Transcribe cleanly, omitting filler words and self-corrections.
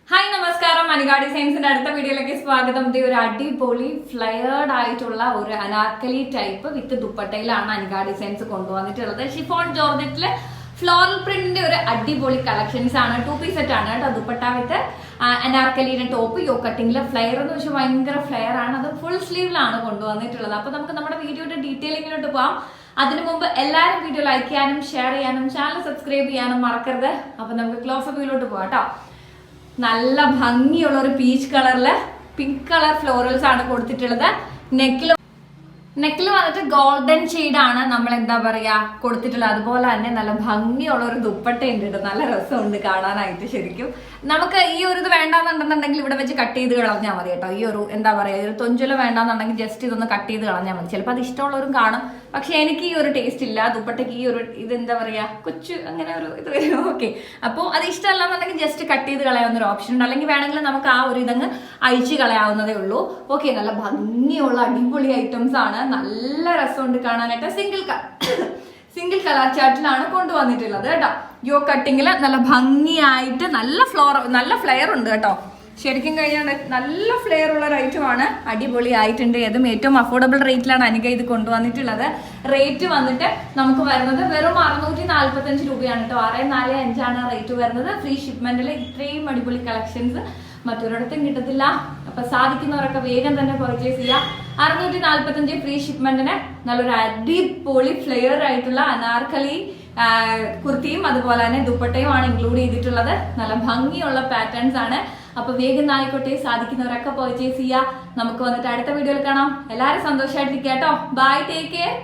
Hi നമസ്കാരം, അനിക ഡിസൈൻസിന്റെ അടുത്ത വീഡിയോയിലേക്ക് സ്വാഗതം. ഒരു അടിപൊളി ഫ്ലെയർഡ് ആയിട്ടുള്ള ഒരു അനാർക്കലി ടൈപ്പ് വിത്ത് ദുപ്പട്ടയിലാണ് അനിക ഡിസൈൻസ് കൊണ്ടുവന്നിട്ടുള്ളത്. ഷിഫോൺ ജോർജറ്റില് ഫ്ലോറൽ പ്രിന്റിന്റെ ഒരു അടിപൊളി കളക്ഷൻസ് ആണ്. 2 പീസ് സെറ്റ് ആണ് കേട്ടോ. ദുപ്പട്ട വിത്ത് അനാർക്കലിയുടെ ടോപ്പ് യോ കട്ടിങ്ങില് ഫ്ലെയർ എന്ന് വെച്ചാൽ ഭയങ്കര ഫ്ലെയർ ആണ്. അത് ഫുൾ സ്ലീവിലാണ് കൊണ്ടുവന്നിട്ടുള്ളത്. അപ്പൊ നമുക്ക് നമ്മുടെ വീഡിയോയുടെ ഡീറ്റെയിലിങ്ങിലോട്ട് പോവാം. അതിനു മുമ്പ് എല്ലാവരും വീഡിയോ ലൈക്ക് ചെയ്യാനും ഷെയർ ചെയ്യാനും ചാനൽ സബ്സ്ക്രൈബ് ചെയ്യാനും മറക്കരുത്. അപ്പൊ നമുക്ക് ക്ലോസ് അപ്പ് വീഡിയോട്ട് പോവാം കേട്ടോ. നല്ല ഭംഗിയുള്ള ഒരു പീച്ച് കളറില് പിങ്ക് കളർ ഫ്ലോറൽസ് ആണ് കൊടുത്തിട്ടുള്ളത്. നെക്കിൽ വന്നിട്ട് ഗോൾഡൻ ഷെയ്ഡ് ആണ് നമ്മൾ എന്താ പറയാ കൊടുത്തിട്ടുള്ളത്. അതുപോലെ തന്നെ നല്ല ഭംഗിയുള്ള ഒരു ദുപ്പട്ട ഉണ്ട്. നല്ല രസമുണ്ട് കാണാനായിട്ട്. ശരിക്കും നമുക്ക് ഈ ഒരു ഇത് വേണ്ടാന്നുണ്ടെന്നുണ്ടെങ്കിൽ ഇവിടെ വെച്ച് കട്ട് ചെയ്ത് കളഞ്ഞാൽ മതി കേട്ടോ. ഈ ഒരു എന്താ പറയാ ഒരു തൊഞ്ചല വേണ്ടാന്നുണ്ടെങ്കിൽ ജസ്റ്റ് ഇതൊന്ന് കട്ട് ചെയ്ത് കളഞ്ഞാൽ മതി. ചിലപ്പോൾ അത് ഇഷ്ടമുള്ളവരും കാണും, പക്ഷെ എനിക്ക് ഈ ഒരു ടേസ്റ്റ് ഇല്ല. ദുപ്പട്ടയ്ക്ക് ഈ ഒരു ഇത് എന്താ പറയാ കൊച്ചു അങ്ങനെ ഒരു ഇത് വരും. ഓക്കെ, അപ്പോൾ അത് ഇഷ്ടമല്ല എന്നുണ്ടെങ്കിൽ ജസ്റ്റ് കട്ട് ചെയ്ത് കളയാവുന്ന ഒരു ഓപ്ഷൻ ഉണ്ട്. അല്ലെങ്കിൽ വേണമെങ്കിൽ നമുക്ക് ആ ഒരു ഇതങ്ങ് അഴിച്ച് കളയാവുന്നതേ ഉള്ളൂ. ഓക്കെ, നല്ല ഭംഗിയുള്ള അടിപൊളി ഐറ്റംസ് ആണ്. നല്ല രസമുണ്ട് കാണാനായിട്ട്. സിംഗിൾ കളർ ചാർട്ടിലാണ് കൊണ്ടുവന്നിട്ടുള്ളത് കേട്ടോ. യോ കട്ടിങ്ങില് നല്ല ഭംഗിയായിട്ട് നല്ല ഫ്ലെയർ ഉണ്ട് കേട്ടോ. ശരിക്കും കഴിഞ്ഞാൽ നല്ല ഫ്ലെയർ ഉള്ള ഒരു ഐറ്റമാണ്. അടിപൊളി ആയിട്ടുണ്ട്. ഏതും ഏറ്റവും അഫോർഡബിൾ റേറ്റിലാണ് അനിക ഇത് കൊണ്ടുവന്നിട്ടുള്ളത്. റേറ്റ് വന്നിട്ട് നമുക്ക് വരുന്നത് വെറും 645 രൂപയാണ് കേട്ടോ. 645 ആണ് റേറ്റ് വരുന്നത്. ഫ്രീ ഷിപ്മെന്റിൽ ഇത്രയും അടിപൊളി കളക്ഷൻസ് മറ്റൊരിടത്തും കിട്ടത്തില്ല. അപ്പൊ സാധിക്കുന്നവരൊക്കെ വേഗം തന്നെ പർച്ചേസ് ചെയ്യുക. 645 ഫ്രീ ഷിപ്മെന്റിന് നല്ലൊരു അടിപൊളി ഫ്ലെയർ ആയിട്ടുള്ള അനാർക്കലി കുർത്തിയും അതുപോലെ തന്നെ ദുപ്പട്ടയുമാണ് ഇൻക്ലൂഡ് ചെയ്തിട്ടുള്ളത്. നല്ല ഭംഗിയുള്ള പാറ്റേൺസ് ആണ്. അപ്പൊ വേഗം ആയിക്കോട്ടെ, സാധിക്കുന്നവരൊക്കെ പർച്ചേസ് ചെയ്യുക. നമുക്ക് വന്നിട്ട് അടുത്ത വീഡിയോയിൽ കാണാം. എല്ലാവരും സന്തോഷമായിട്ടിരിക്കുക കേട്ടോ. Bye, take care.